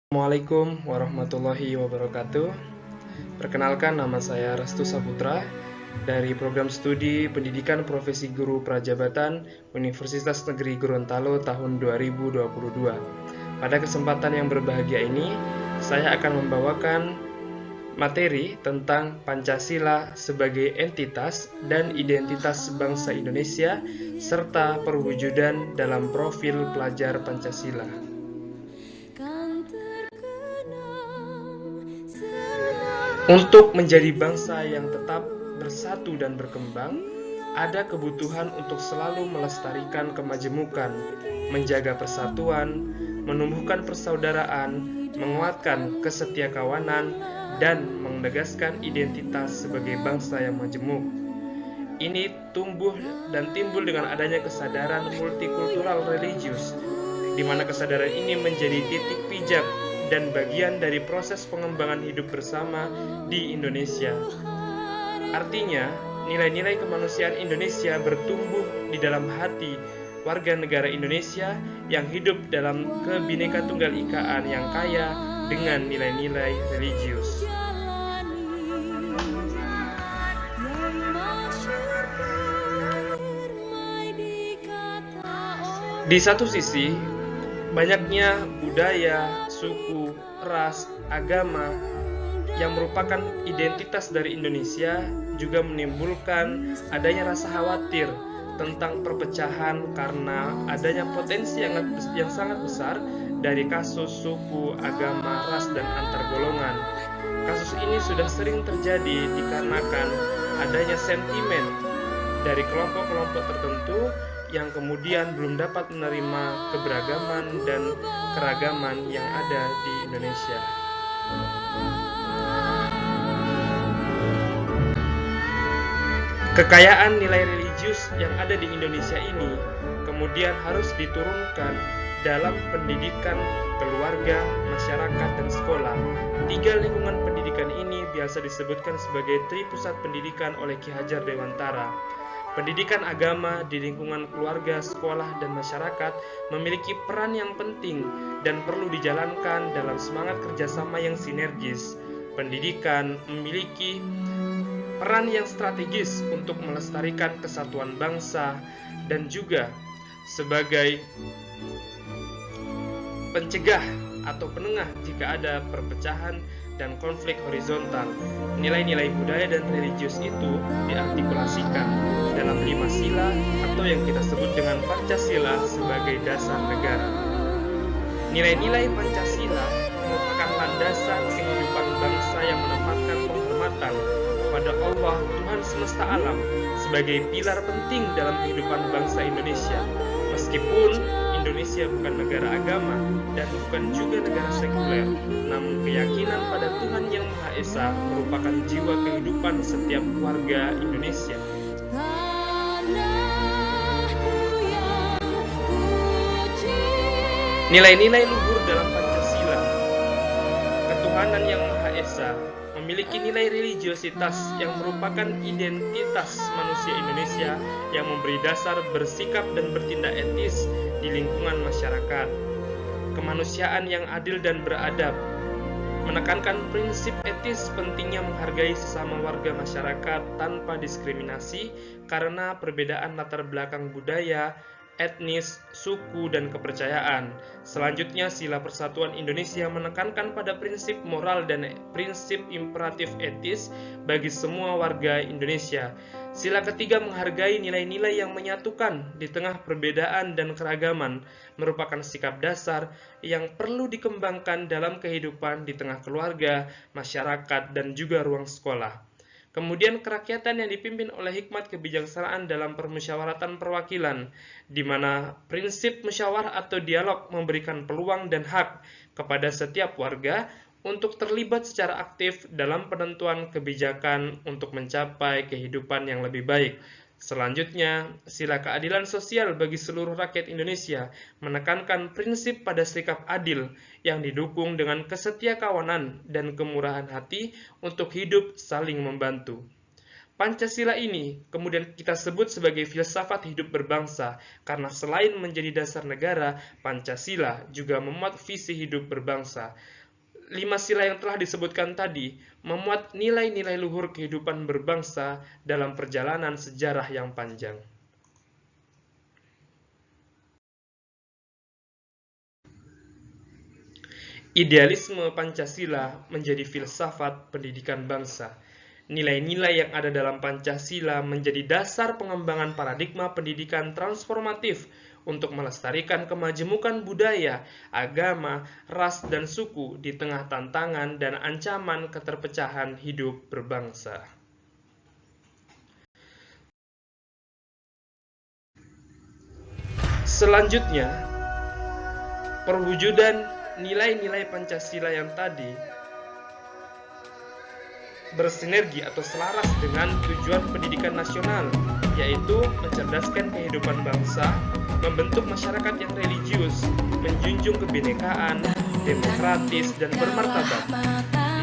Assalamualaikum warahmatullahi wabarakatuh. Perkenalkan, nama saya Restu Saputra dari Program Studi Pendidikan Profesi Guru Prajabatan Universitas Negeri Gorontalo tahun 2022. Pada kesempatan yang berbahagia ini, saya akan membawakan materi tentang Pancasila sebagai entitas dan identitas bangsa Indonesia serta perwujudan dalam profil pelajar Pancasila. Untuk menjadi bangsa yang tetap bersatu dan berkembang, ada kebutuhan untuk selalu melestarikan kemajemukan, menjaga persatuan, menumbuhkan persaudaraan, menguatkan kesetiakawanan, dan menegaskan identitas sebagai bangsa yang majemuk. Ini tumbuh dan timbul dengan adanya kesadaran multikultural religius, di mana kesadaran ini menjadi titik pijak dan bagian dari proses pengembangan hidup bersama di Indonesia. Artinya, nilai-nilai kemanusiaan Indonesia bertumbuh di dalam hati warga negara Indonesia yang hidup dalam Kebhinneka-Tunggal-Ikaan yang kaya dengan nilai-nilai religius. Di satu sisi, banyaknya budaya, suku, ras, agama yang merupakan identitas dari Indonesia juga menimbulkan adanya rasa khawatir tentang perpecahan karena adanya potensi yang sangat besar dari kasus suku, agama, ras, dan antar golongan. Kasus ini sudah sering terjadi dikarenakan adanya sentimen dari kelompok-kelompok tertentu yang kemudian belum dapat menerima keberagaman dan keragaman yang ada di Indonesia. Kekayaan nilai religius yang ada di Indonesia ini kemudian harus diturunkan dalam pendidikan keluarga, masyarakat, dan sekolah. 3 lingkungan pendidikan ini biasa disebutkan sebagai Tripusat Pendidikan oleh Ki Hajar Dewantara. Pendidikan agama di lingkungan keluarga, sekolah, dan masyarakat memiliki peran yang penting dan perlu dijalankan dalam semangat kerjasama yang sinergis. Pendidikan memiliki peran yang strategis untuk melestarikan kesatuan bangsa dan juga sebagai pencegah atau penengah jika ada perpecahan dan konflik horizontal. Nilai-nilai budaya dan religius itu diartikulasikan dalam 5 sila atau yang kita sebut dengan Pancasila sebagai dasar negara. Nilai-nilai Pancasila merupakan landasan kehidupan bangsa yang menempatkan penghormatan kepada Allah, Tuhan semesta alam, sebagai pilar penting dalam kehidupan bangsa Indonesia. Meskipun Indonesia bukan negara agama dan bukan juga negara sekuler, namun keyakinan pada Tuhan Yang Maha Esa merupakan jiwa kehidupan setiap warga Indonesia. Nilai-nilai luhur dalam Pancasila. Ketuhanan Yang Maha Esa memiliki nilai religiositas yang merupakan identitas manusia Indonesia yang memberi dasar bersikap dan bertindak etis di lingkungan masyarakat. Kemanusiaan yang adil dan beradab menekankan prinsip etis pentingnya menghargai sesama warga masyarakat tanpa diskriminasi karena perbedaan latar belakang budaya, etnis, suku, dan kepercayaan. Selanjutnya, Sila Persatuan Indonesia menekankan pada prinsip moral dan prinsip imperatif etis bagi semua warga Indonesia. Sila ketiga menghargai nilai-nilai yang menyatukan di tengah perbedaan dan keragaman, merupakan sikap dasar yang perlu dikembangkan dalam kehidupan di tengah keluarga, masyarakat, dan juga ruang sekolah. Kemudian kerakyatan yang dipimpin oleh hikmat kebijaksanaan dalam permusyawaratan perwakilan, di mana prinsip musyawarah atau dialog memberikan peluang dan hak kepada setiap warga untuk terlibat secara aktif dalam penentuan kebijakan untuk mencapai kehidupan yang lebih baik. Selanjutnya, sila keadilan sosial bagi seluruh rakyat Indonesia menekankan prinsip pada sikap adil yang didukung dengan kesetiakawanan dan kemurahan hati untuk hidup saling membantu. Pancasila ini kemudian kita sebut sebagai filsafat hidup berbangsa karena selain menjadi dasar negara, Pancasila juga memuat visi hidup berbangsa. 5 sila yang telah disebutkan tadi memuat nilai-nilai luhur kehidupan berbangsa dalam perjalanan sejarah yang panjang. Idealisme Pancasila menjadi filsafat pendidikan bangsa. Nilai-nilai yang ada dalam Pancasila menjadi dasar pengembangan paradigma pendidikan transformatif untuk melestarikan kemajemukan budaya, agama, ras, dan suku di tengah tantangan dan ancaman keterpecahan hidup berbangsa. Selanjutnya, perwujudan nilai-nilai Pancasila yang tadi bersinergi atau selaras dengan tujuan pendidikan nasional, yaitu mencerdaskan kehidupan bangsa, membentuk masyarakat yang religius, menjunjung kebinekaan, demokratis, dan bermartabat,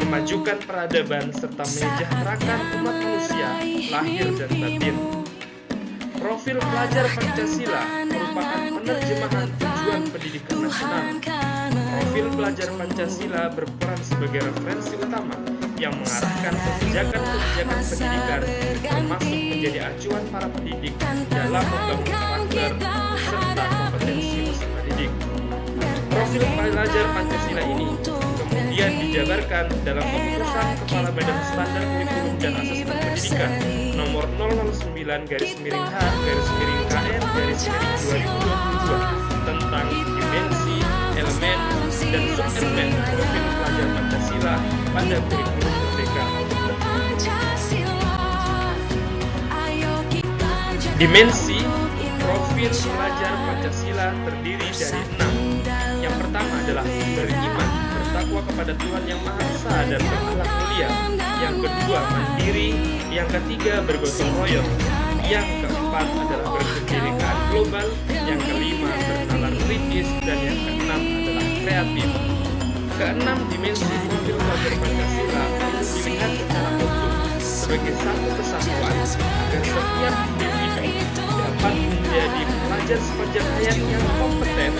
memajukan peradaban, serta menyejahterakan umat manusia, lahir dan batin. Profil pelajar Pancasila merupakan penerjemahan tujuan pendidikan nasional. Profil pelajar Pancasila berperan sebagai referensi utama yang mengarahkan kebijakan-kebijakan pendidikan, termasuk menjadi acuan para pendidik dalam membangun karakter serta kompetensi peserta didik. Profil pelajar Pancasila ini kemudian dijabarkan dalam keputusan Kepala Badan Standar Kurikulum dan Asesmen Pendidikan nomor 009/KR/KN/2022 tentang dimensi, elemen, dan subelemen profil pelajar Pancasila pada kurikulum merdeka. Dimensi profil pelajar Pancasila terdiri dari 6. Yang pertama adalah beriman, bertakwa kepada Tuhan Yang Maha Esa dan berakhlak mulia. Yang kedua, mandiri. Yang ketiga, bergotong royong. Yang keempat adalah berkebinekaan global. Yang kelima, bernalar kritis. Dan yang keenam adalah kreatif. Keenam dimensi profil pelajar Pancasila harus dilihat secara utuh sebagai satu kesatuan agar setiap individu dapat menjadi pelajar sepanjang hayat yang kompeten,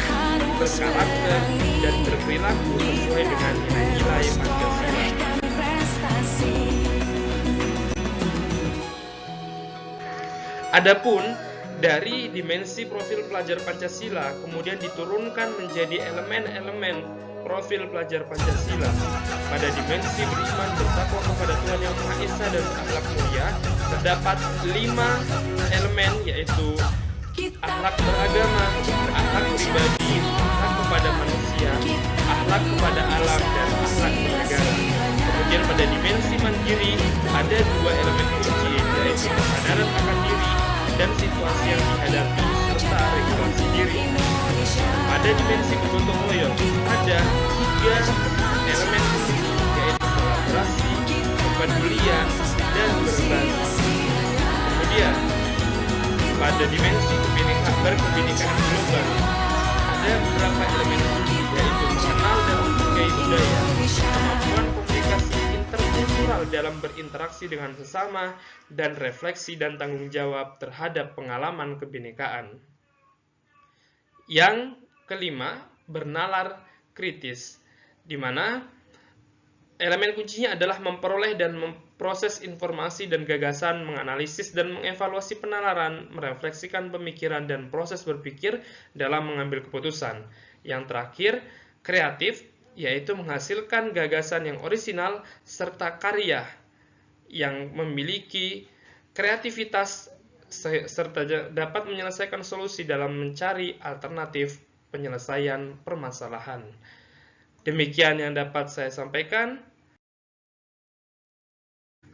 berkarakter, dan berperilaku sesuai dengan nilai-nilai Pancasila. Adapun dari dimensi profil pelajar Pancasila kemudian diturunkan menjadi elemen-elemen profil pelajar Pancasila. Pada dimensi beriman, bertakwa kepada Tuhan Yang Maha Esa dan berakhlak mulia terdapat 5 elemen, yaitu akhlak beragama, akhlak pribadi, akhlak kepada manusia, akhlak kepada alam, dan akhlak bernegara. Kemudian pada dimensi mandiri ada 2 elemen kunci, yaitu kesadaran akan diri dan situasi yang dihadapi serta regulasi diri. Pada dimensi bergotong royong ada 3 elemen kunci, yaitu kolaborasi, kepedulian, dan berbagi. Kemudian pada dimensi berkebinekaan global ada beberapa elemen kunci, yaitu mengenal dan menghargai budaya, kemampuan komunikasi interkultural dalam berinteraksi dengan sesama, dan refleksi dan tanggung jawab terhadap pengalaman kebinekaan. Yang kelima, bernalar kritis, di mana elemen kuncinya adalah memperoleh dan memproses informasi dan gagasan, menganalisis dan mengevaluasi penalaran, merefleksikan pemikiran dan proses berpikir dalam mengambil keputusan. Yang terakhir, kreatif, yaitu menghasilkan gagasan yang orisinal serta karya yang memiliki kreativitas serta dapat menyelesaikan solusi dalam mencari alternatif penyelesaian permasalahan. Demikian yang dapat saya sampaikan.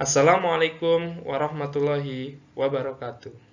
Assalamualaikum warahmatullahi wabarakatuh.